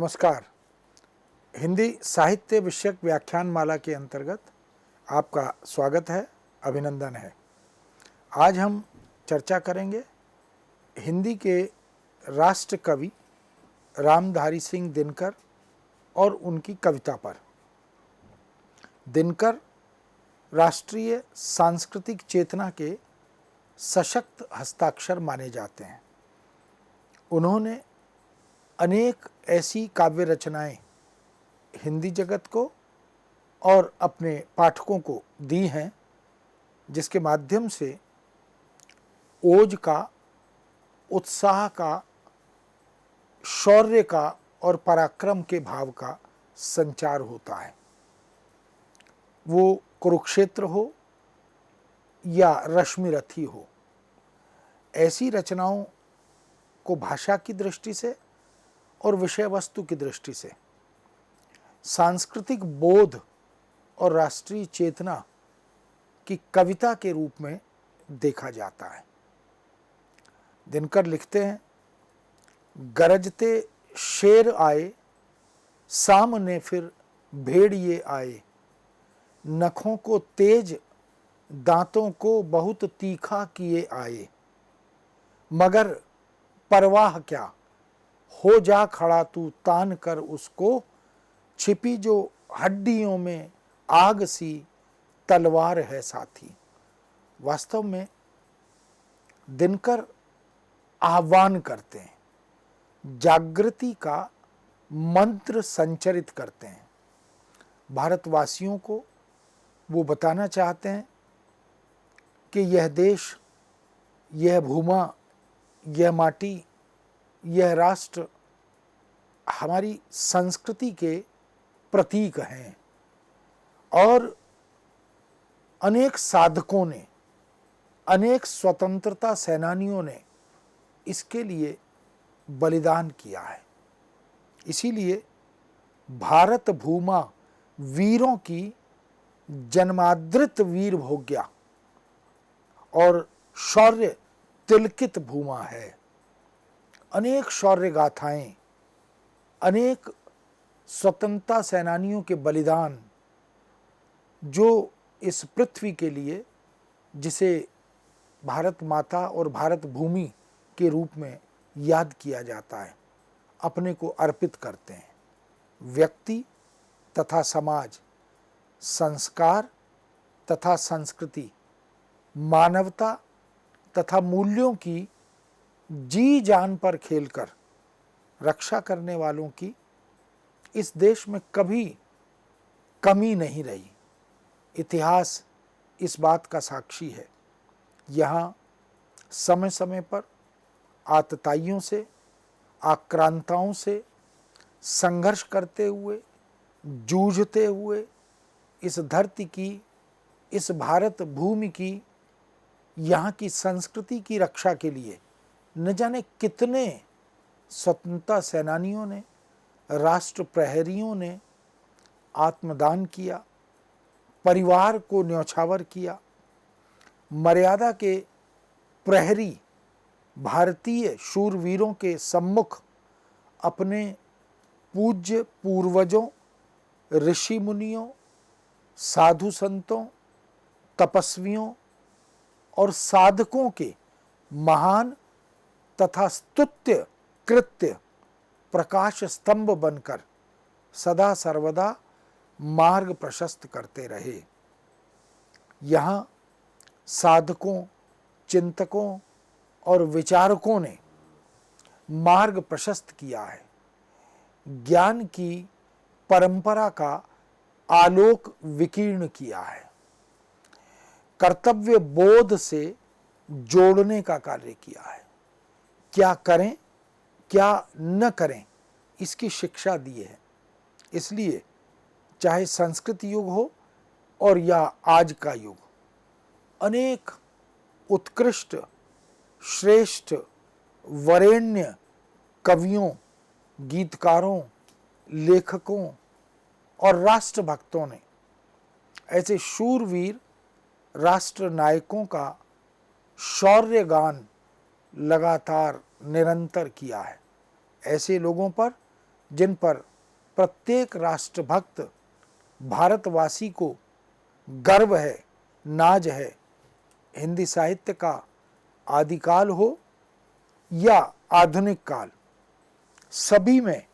नमस्कार। हिंदी साहित्य विषयक व्याख्यान माला के अंतर्गत आपका स्वागत है, अभिनंदन है। आज हम चर्चा करेंगे हिंदी के राष्ट्र कवि रामधारी सिंह दिनकर और उनकी कविता पर। दिनकर राष्ट्रीय सांस्कृतिक चेतना के सशक्त हस्ताक्षर माने जाते हैं। उन्होंने अनेक ऐसी काव्य रचनाएं हिंदी जगत को और अपने पाठकों को दी हैं, जिसके माध्यम से ओज का, उत्साह का, शौर्य का और पराक्रम के भाव का संचार होता है। वो कुरुक्षेत्र हो या रश्मिरथी हो, ऐसी रचनाओं को भाषा की दृष्टि से और विषय वस्तु की दृष्टि से सांस्कृतिक बोध और राष्ट्रीय चेतना की कविता के रूप में देखा जाता है। दिनकर लिखते हैं, गरजते शेर आए, सामने फिर भेड़िए आए, नखों को तेज, दांतों को बहुत तीखा किए आए, मगर परवाह क्या, हो जा खड़ा तू तान कर उसको, छिपी जो हड्डियों में आग सी तलवार है साथी। वास्तव में दिनकर आह्वान करते हैं, जागृति का मंत्र संचरित करते हैं। भारतवासियों को वो बताना चाहते हैं कि यह देश, यह भूमा, यह माटी, यह राष्ट्र हमारी संस्कृति के प्रतीक हैं और अनेक साधकों ने, अनेक स्वतंत्रता सेनानियों ने इसके लिए बलिदान किया है। इसीलिए भारत भूमा वीरों की जन्मादृत वीर भोग्या और शौर्य तिलकित भूमा है। अनेक शौर्य गाथाएं, अनेक स्वतंत्रता सेनानियों के बलिदान जो इस पृथ्वी के लिए, जिसे भारत माता और भारत भूमि के रूप में याद किया जाता है, अपने को अर्पित करते हैं। व्यक्ति तथा समाज, संस्कार तथा संस्कृति, मानवता तथा मूल्यों की जी जान पर खेलकर रक्षा करने वालों की इस देश में कभी कमी नहीं रही। इतिहास इस बात का साक्षी है। यहाँ समय समय पर आतताइयों से, आक्रांताओं से संघर्ष करते हुए, जूझते हुए इस धरती की, इस भारत भूमि की, यहाँ की संस्कृति की रक्षा के लिए न जाने कितने स्वतंत्रता सेनानियों ने, राष्ट्र प्रहरियों ने आत्मदान किया, परिवार को न्यौछावर किया। मर्यादा के प्रहरी भारतीय शूरवीरों के सम्मुख अपने पूज्य पूर्वजों, ऋषि मुनियों, साधु संतों, तपस्वियों और साधकों के महान तथा स्तुत्य कृत्य प्रकाश स्तंभ बनकर सदा सर्वदा मार्ग प्रशस्त करते रहे। यहाँ साधकों, चिंतकों और विचारकों ने मार्ग प्रशस्त किया है। ज्ञान की परंपरा का आलोक विकीर्ण किया है। कर्तव्य बोध से जोड़ने का कार्य किया है। क्या करें, क्या न करें, इसकी शिक्षा दी है। इसलिए चाहे संस्कृत युग हो और या आज का युग, अनेक उत्कृष्ट, श्रेष्ठ, वरेण्य कवियों, गीतकारों, लेखकों और राष्ट्रभक्तों ने ऐसे शूरवीर राष्ट्र नायकों का शौर्य गान लगातार निरंतर किया है। ऐसे लोगों पर जिन पर प्रत्येक राष्ट्रभक्त भारतवासी को गर्व है, नाज है। हिंदी साहित्य का आदिकाल हो या आधुनिक काल, सभी में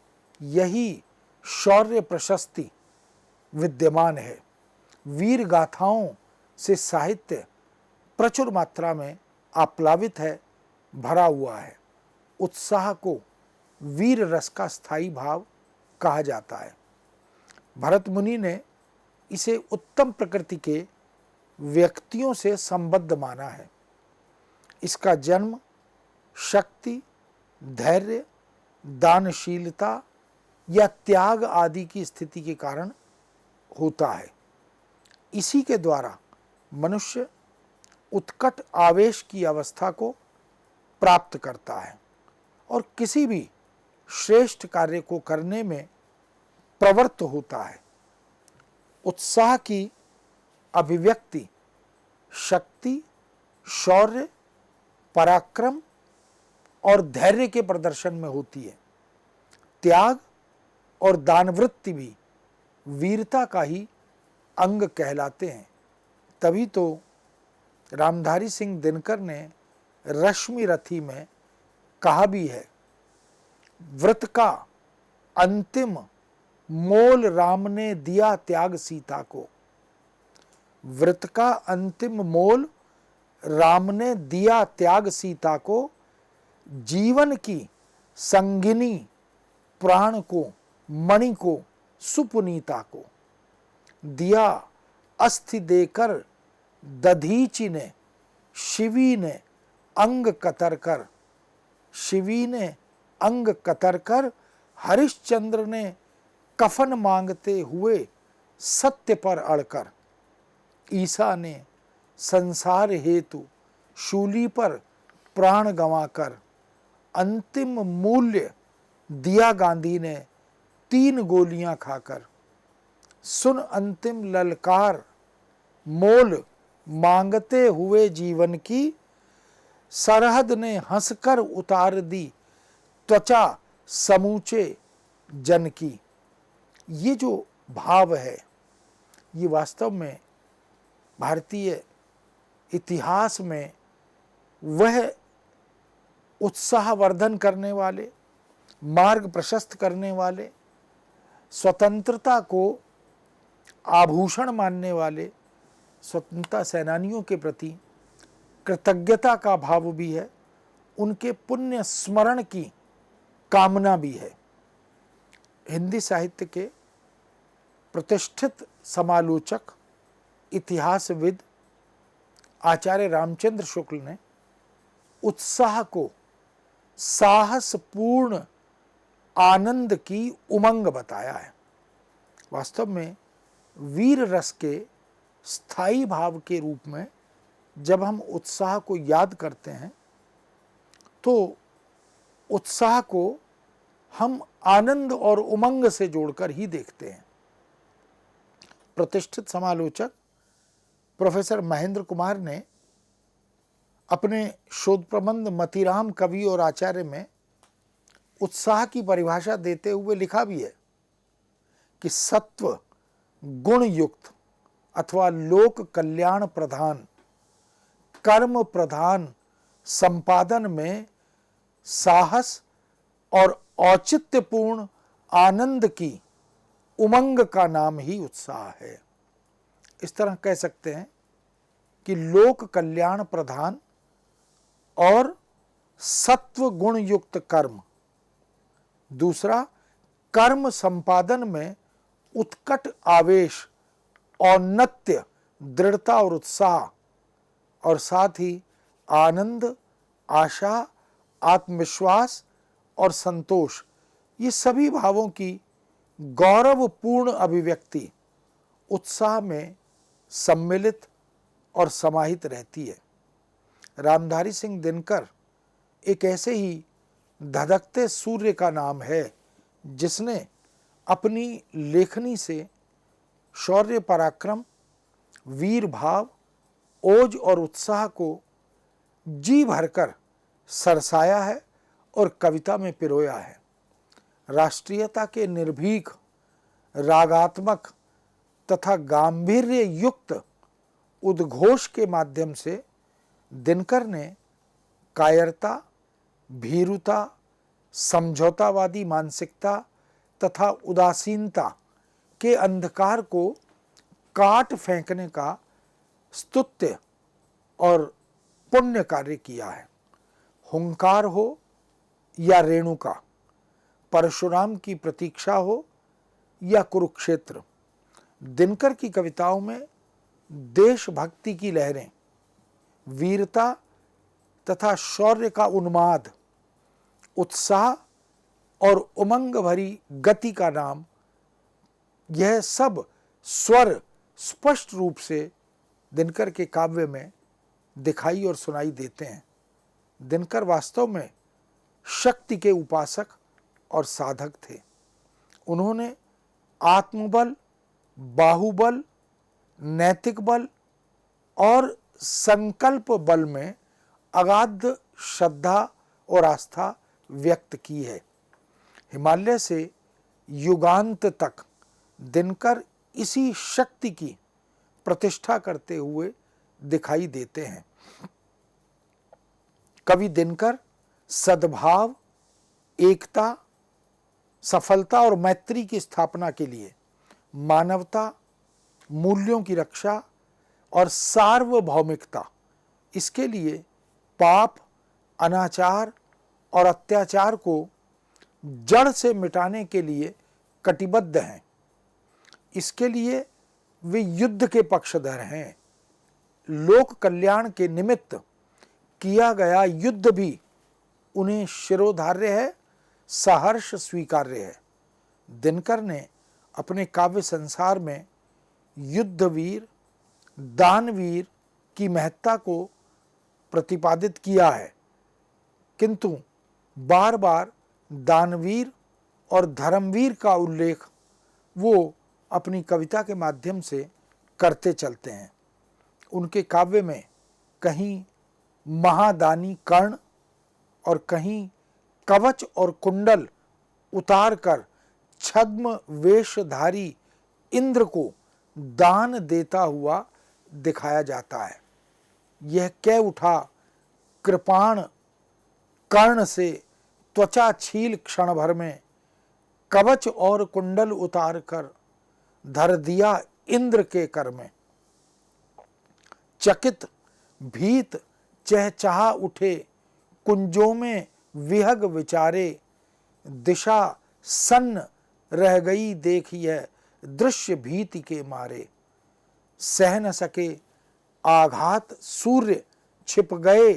यही शौर्य प्रशस्ति विद्यमान है। वीर गाथाओं से साहित्य प्रचुर मात्रा में आप्लावित है, भरा हुआ है। उत्साह को वीर रस का स्थायी भाव कहा जाता है। भरत मुनि ने इसे उत्तम प्रकृति के व्यक्तियों से संबद्ध माना है। इसका जन्म शक्ति, धैर्य, दानशीलता या त्याग आदि की स्थिति के कारण होता है। इसी के द्वारा मनुष्य उत्कट आवेश की अवस्था को प्राप्त करता है और किसी भी श्रेष्ठ कार्य को करने में प्रवृत्त होता है। उत्साह की अभिव्यक्ति शक्ति, शौर्य, पराक्रम और धैर्य के प्रदर्शन में होती है। त्याग और दानवृत्ति भी वीरता का ही अंग कहलाते हैं। तभी तो रामधारी सिंह दिनकर ने रश्मि रथी में कहा भी है, व्रत का अंतिम मोल राम ने दिया त्याग सीता को। व्रत का अंतिम मोल राम ने दिया त्याग सीता को, जीवन की संगिनी प्राण को, मणि को, सुपुनीता को दिया अस्थि देकर दधीचि ने, शिवी ने अंग कतर कर। शिवी ने अंग कतर कर, हरिश्चंद्र ने कफन मांगते हुए सत्य पर अड़कर। ईसा ने संसार हेतु शूली पर प्राण गंवाकर। अंतिम मूल्य दिया गांधी ने 3 गोलियां खाकर। सुन अंतिम ललकार मोल मांगते हुए जीवन की, सरहद ने हंसकर उतार दी त्वचा समूचे जन की। ये जो भाव है, ये वास्तव में भारतीय इतिहास में वह उत्साहवर्धन करने वाले, मार्ग प्रशस्त करने वाले, स्वतंत्रता को आभूषण मानने वाले स्वतंत्रता सेनानियों के प्रति कृतज्ञता का भाव भी है। उनके पुण्य स्मरण की कामना भी है। हिंदी साहित्य के प्रतिष्ठित समालोचक, इतिहासविद आचार्य रामचंद्र शुक्ल ने उत्साह को साहसपूर्ण आनंद की उमंग बताया है। वास्तव में वीर रस के स्थायी भाव के रूप में जब हम उत्साह को याद करते हैं तो उत्साह को हम आनंद और उमंग से जोड़कर ही देखते हैं। प्रतिष्ठित समालोचक प्रोफेसर महेंद्र कुमार ने अपने शोध प्रबंध मतिराम कवि और आचार्य में उत्साह की परिभाषा देते हुए लिखा भी है कि सत्व गुण युक्त अथवा लोक कल्याण प्रधान, कर्म प्रधान संपादन में साहस और औचित्यपूर्ण आनंद की उमंग का नाम ही उत्साह है। इस तरह कह सकते हैं कि लोक कल्याण प्रधान और सत्व गुण युक्त कर्म, दूसरा कर्म संपादन में उत्कट आवेश, औन्नत्य, दृढ़ता और उत्साह, और साथ ही आनंद, आशा, आत्मविश्वास और संतोष, ये सभी भावों की गौरवपूर्ण अभिव्यक्ति उत्साह में सम्मिलित और समाहित रहती है। रामधारी सिंह दिनकर एक ऐसे ही धधकते सूर्य का नाम है जिसने अपनी लेखनी से शौर्य पराक्रम, वीर भाव, ओज और उत्साह को जी भरकर सरसाया है और कविता में पिरोया है। राष्ट्रीयता के निर्भीक, रागात्मक तथा गांधीर्य युक्त उद्घोष के माध्यम से दिनकर ने कायरता, भीरुता, समझौतावादी मानसिकता तथा उदासीनता के अंधकार को काट फेंकने का स्तुत्य और पुण्य कार्य किया है। हुंकार हो या रेणुका, परशुराम की प्रतीक्षा हो या कुरुक्षेत्र, दिनकर की कविताओं में देशभक्ति की लहरें, वीरता तथा शौर्य का उन्माद, उत्साह और उमंग भरी गति का नाम, यह सब स्वर स्पष्ट रूप से दिनकर के काव्य में दिखाई और सुनाई देते हैं। दिनकर वास्तव में शक्ति के उपासक और साधक थे। उन्होंने आत्मबल, बाहुबल, नैतिक बल और संकल्प बल में अगाध श्रद्धा और आस्था व्यक्त की है। हिमालय से युगांत तक दिनकर इसी शक्ति की प्रतिष्ठा करते हुए दिखाई देते हैं। कवि दिनकर सद्भाव, एकता, सफलता और मैत्री की स्थापना के लिए, मानवता, मूल्यों की रक्षा और सार्वभौमिकता, इसके लिए पाप, अनाचार और अत्याचार को जड़ से मिटाने के लिए कटिबद्ध हैं। इसके लिए वे युद्ध के पक्षधर हैं। लोक कल्याण के निमित्त किया गया युद्ध भी उन्हें शिरोधार्य है, सहर्ष स्वीकार्य है। दिनकर ने अपने काव्य संसार में युद्धवीर, दानवीर की महत्ता को प्रतिपादित किया है, किंतु बार बार दानवीर और धर्मवीर का उल्लेख वो अपनी कविता के माध्यम से करते चलते हैं। उनके काव्य में कहीं महादानी कर्ण और कहीं कवच और कुंडल उतार कर छद्म वेशधारी इंद्र को दान देता हुआ दिखाया जाता है। यह कह उठा कृपाण कर्ण से त्वचा छील क्षण भर में, कवच और कुंडल उतार कर धर दिया इंद्र के कर में। चकित भीत चहचहा उठे कुंजों में विहग विचारे, दिशा सन्न रह गई देख यह दृश्य भीति के मारे। सह न सके आघात सूर्य छिप गए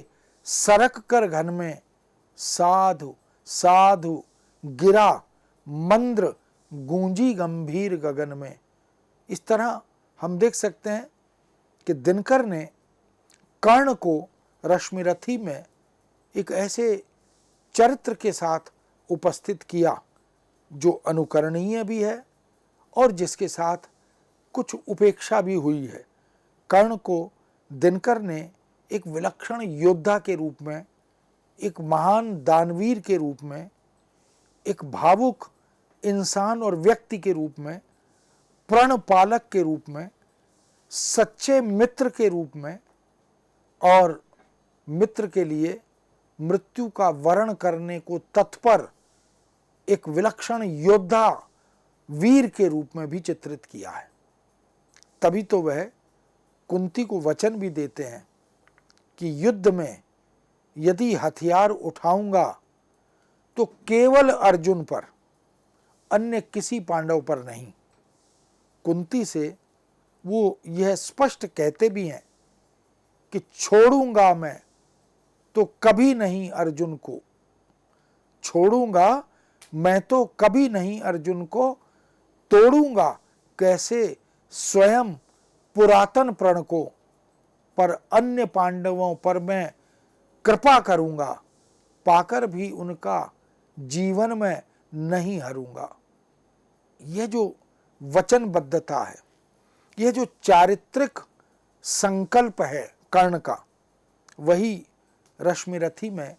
सरक कर घन में, साधु साधु गिरा मंद्र गूंजी गंभीर गगन में। इस तरह हम देख सकते हैं कि दिनकर ने कर्ण को रश्मिरथी में एक ऐसे चरित्र के साथ उपस्थित किया जो अनुकरणीय भी है और जिसके साथ कुछ उपेक्षा भी हुई है। कर्ण को दिनकर ने एक विलक्षण योद्धा के रूप में, एक महान दानवीर के रूप में, एक भावुक इंसान और व्यक्ति के रूप में, प्रणपालक के रूप में, सच्चे मित्र के रूप में और मित्र के लिए मृत्यु का वरण करने को तत्पर एक विलक्षण योद्धा वीर के रूप में भी चित्रित किया है। तभी तो वह कुंती को वचन भी देते हैं कि युद्ध में यदि हथियार उठाऊंगा तो केवल अर्जुन पर, अन्य किसी पांडव पर नहीं। कुंती से वो यह स्पष्ट कहते भी हैं कि छोड़ूंगा मैं तो कभी नहीं अर्जुन को, छोड़ूंगा मैं तो कभी नहीं अर्जुन को, तोड़ूंगा कैसे स्वयं पुरातन प्रण को, पर अन्य पांडवों पर मैं कृपा करूंगा, पाकर भी उनका जीवन में नहीं हरूंगा। यह जो वचनबद्धता है, यह जो चारित्रिक संकल्प है कर्ण का, वही रश्मिरथी में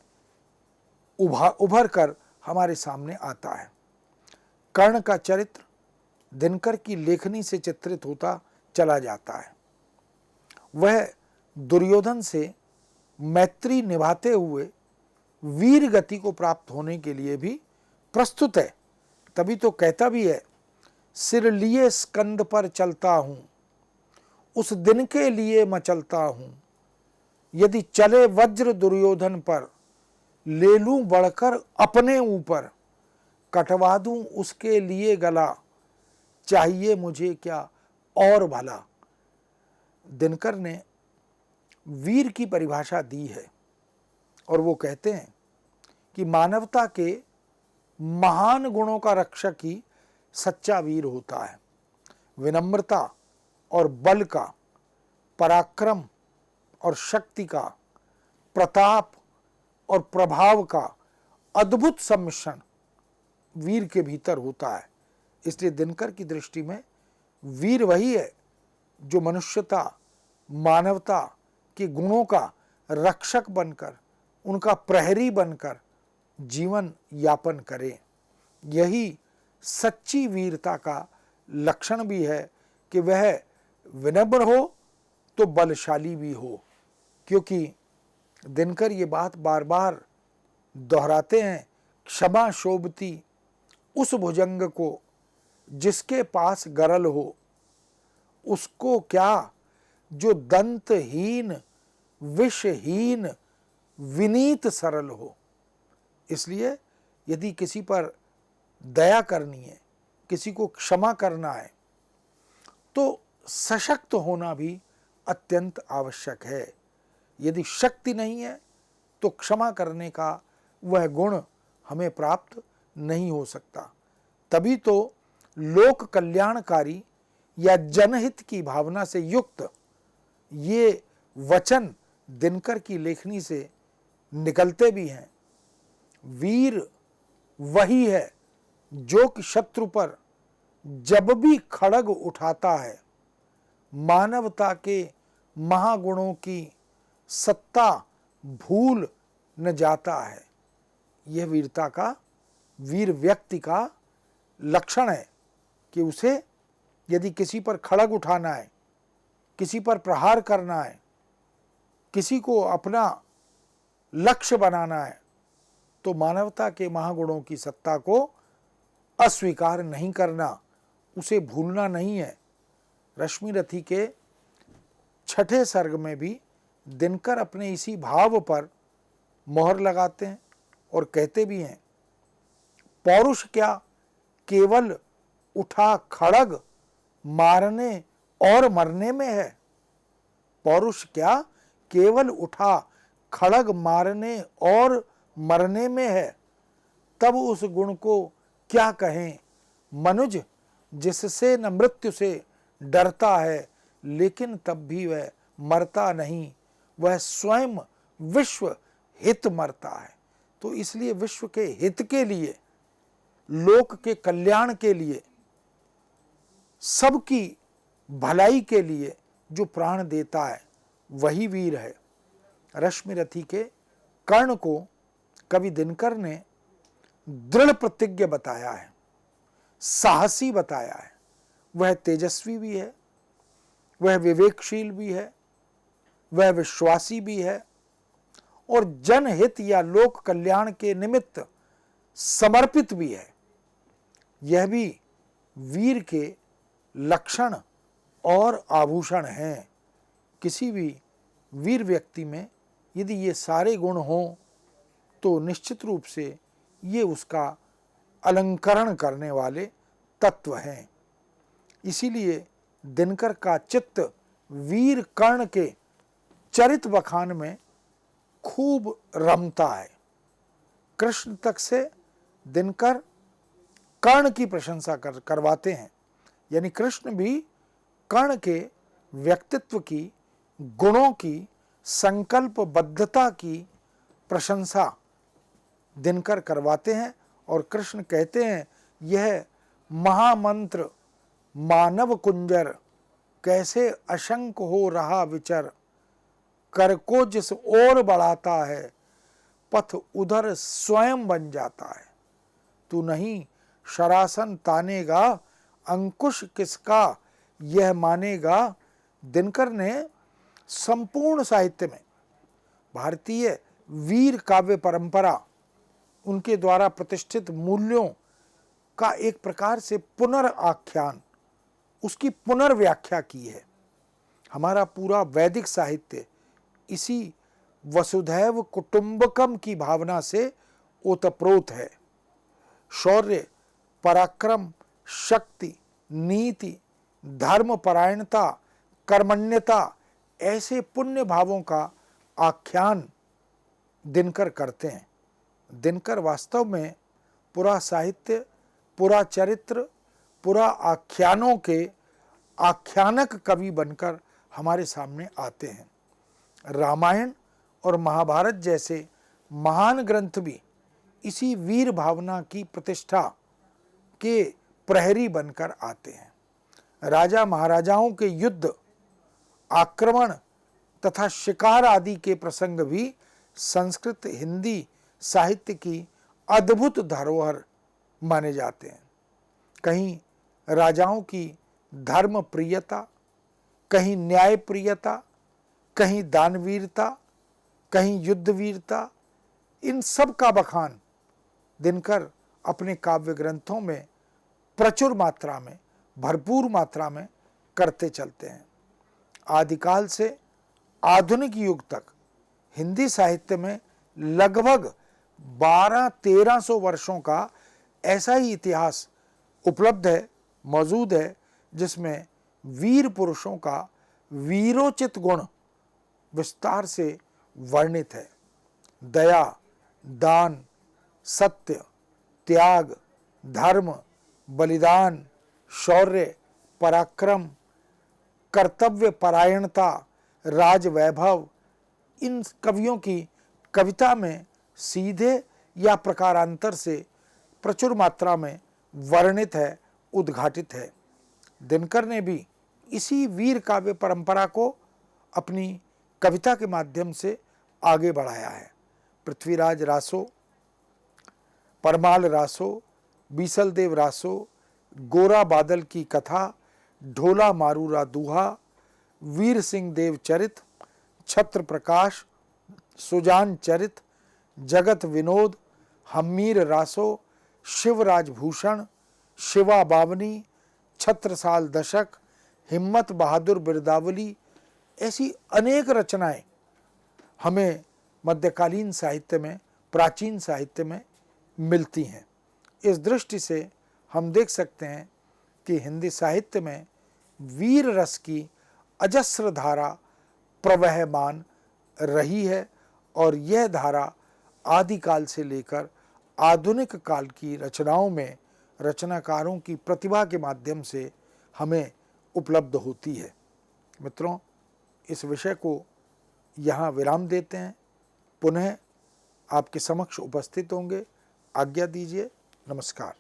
उभर कर हमारे सामने आता है। कर्ण का चरित्र दिनकर की लेखनी से चित्रित होता चला जाता है। वह दुर्योधन से मैत्री निभाते हुए वीर गति को प्राप्त होने के लिए भी प्रस्तुत है। तभी तो कहता भी है, सिर लिए स्कंद पर चलता हूं, उस दिन के लिए मचलता हूं, यदि चले वज्र दुर्योधन पर, ले लूं बढ़कर अपने ऊपर, कटवा दूं उसके लिए गला, चाहिए मुझे क्या और भला। दिनकर ने वीर की परिभाषा दी है और वो कहते हैं कि मानवता के महान गुणों का रक्षक ही सच्चा वीर होता है। विनम्रता और बल का, पराक्रम और शक्ति का, प्रताप और प्रभाव का अद्भुत सम्मिश्रण वीर के भीतर होता है। इसलिए दिनकर की दृष्टि में वीर वही है जो मनुष्यता, मानवता के गुणों का रक्षक बनकर, उनका प्रहरी बनकर जीवन यापन करे। यही सच्ची वीरता का लक्षण भी है कि वह विनम्र हो तो बलशाली भी हो। क्योंकि दिनकर ये बात बार बार दोहराते हैं, क्षमा शोभती उस भुजंग को जिसके पास गरल हो, उसको क्या जो दंतहीन विषहीन विनीत सरल हो। इसलिए यदि किसी पर दया करनी है, किसी को क्षमा करना है, तो सशक्त होना भी अत्यंत आवश्यक है। यदि शक्ति नहीं है तो क्षमा करने का वह गुण हमें प्राप्त नहीं हो सकता। तभी तो लोक कल्याणकारी या जनहित की भावना से युक्त ये वचन दिनकर की लेखनी से निकलते भी हैं। वीर वही है जो कि शत्रु पर जब भी खड़ग उठाता है, मानवता के महागुणों की सत्ता भूल न जाता है। यह वीरता का, वीर व्यक्ति का लक्षण है कि उसे यदि किसी पर खड़ग उठाना है, किसी पर प्रहार करना है, किसी को अपना लक्ष्य बनाना है, तो मानवता के महागुणों की सत्ता को अस्वीकार नहीं करना, उसे भूलना नहीं है। रश्मिरथी के छठे सर्ग में भी दिनकर अपने इसी भाव पर मोहर लगाते हैं और कहते भी हैं, पौरुष क्या केवल उठा खड़ग मारने और मरने में है। पौरुष क्या केवल उठा खड़ग मारने और मरने में है। तब उस गुण को क्या कहें मनुज, जिससे न मृत्यु से डरता है, लेकिन तब भी वह मरता नहीं, वह स्वयं विश्व हित मरता है। तो इसलिए विश्व के हित के लिए, लोक के कल्याण के लिए, सबकी भलाई के लिए जो प्राण देता है वही वीर है। रश्मिरथी के कर्ण को कवि दिनकर ने दृढ़ प्रतिज्ञ बताया है, साहसी बताया है। वह तेजस्वी भी है, वह विवेकशील भी है, वह विश्वासी भी है और जनहित या लोक कल्याण के निमित्त समर्पित भी है। यह भी वीर के लक्षण और आभूषण हैं। किसी भी वीर व्यक्ति में यदि ये सारे गुण हों तो निश्चित रूप से ये उसका अलंकरण करने वाले तत्व हैं। इसीलिए दिनकर का चित्त वीर कर्ण के चरित बखान में खूब रमता है। कृष्ण तक से दिनकर कर्ण की प्रशंसा करवाते हैं। यानी कृष्ण भी कर्ण के व्यक्तित्व की, गुणों की, संकल्पबद्धता की प्रशंसा दिनकर करवाते हैं और कृष्ण कहते हैं, यह महामंत्र मानव कुंजर कैसे अशंक हो रहा विचर, कर को जिस ओर बढ़ाता है पथ उधर स्वयं बन जाता है। तू नहीं शरासन तानेगा, अंकुश किसका यह मानेगा। दिनकर ने संपूर्ण साहित्य में भारतीय वीर काव्य परंपरा, उनके द्वारा प्रतिष्ठित मूल्यों का एक प्रकार से पुनर्आख्यान, उसकी पुनर्व्याख्या की है। हमारा पूरा वैदिक साहित्य इसी वसुधैव कुटुंबकम की भावना से ओतप्रोत है। शौर्य, पराक्रम, शक्ति, नीति, धर्मपरायणता, कर्मण्यता, ऐसे पुण्य भावों का आख्यान दिनकर करते हैं। दिनकर वास्तव में पूरा साहित्य, पूरा चरित्र, पूरा आख्यानों के आख्यानक कवि बनकर हमारे सामने आते हैं। रामायण और महाभारत जैसे महान ग्रंथ भी इसी वीर भावना की प्रतिष्ठा के प्रहरी बनकर आते हैं। राजा महाराजाओं के युद्ध, आक्रमण तथा शिकार आदि के प्रसंग भी संस्कृत हिंदी साहित्य की अद्भुत धरोहर माने जाते हैं। कहीं राजाओं की धर्म प्रियता, कहीं न्याय प्रियता, कहीं दानवीरता, कहीं युद्धवीरता, इन सब का बखान दिनकर अपने काव्य ग्रंथों में प्रचुर मात्रा में, भरपूर मात्रा में करते चलते हैं। आदिकाल से आधुनिक युग तक हिंदी साहित्य में लगभग 1200-1300 वर्षों का ऐसा ही इतिहास उपलब्ध है, मौजूद है, जिसमें वीर पुरुषों का वीरोचित गुण विस्तार से वर्णित है। दया, दान, सत्य, त्याग, धर्म, बलिदान, शौर्य, पराक्रम, कर्तव्य परायणता, राजवैभव, इन कवियों की कविता में सीधे या प्रकारांतर से प्रचुर मात्रा में वर्णित है, उद्घाटित है। दिनकर ने भी इसी वीर काव्य परंपरा को अपनी कविता के माध्यम से आगे बढ़ाया है। पृथ्वीराज रासो, परमाल रासो, बीसलदेव रासो, गोरा बादल की कथा, ढोला मारूरा दूहा, वीर सिंह देव चरित, छत्र प्रकाश, सुजान चरित, जगत विनोद, हम्मीर रासो, शिवराज भूषण, शिवा बावनी, छत्रसाल दशक, हिम्मत बहादुर बिरदावली, ऐसी अनेक रचनाएं हमें मध्यकालीन साहित्य में, प्राचीन साहित्य में मिलती हैं। इस दृष्टि से हम देख सकते हैं कि हिंदी साहित्य में वीर रस की अजस्र धारा प्रवहमान रही है और यह धारा आदिकाल से लेकर आधुनिक काल की रचनाओं में रचनाकारों की प्रतिभा के माध्यम से हमें उपलब्ध होती है। मित्रों, इस विषय को यहाँ विराम देते हैं। पुनः आपके समक्ष उपस्थित होंगे। आज्ञा दीजिए। नमस्कार।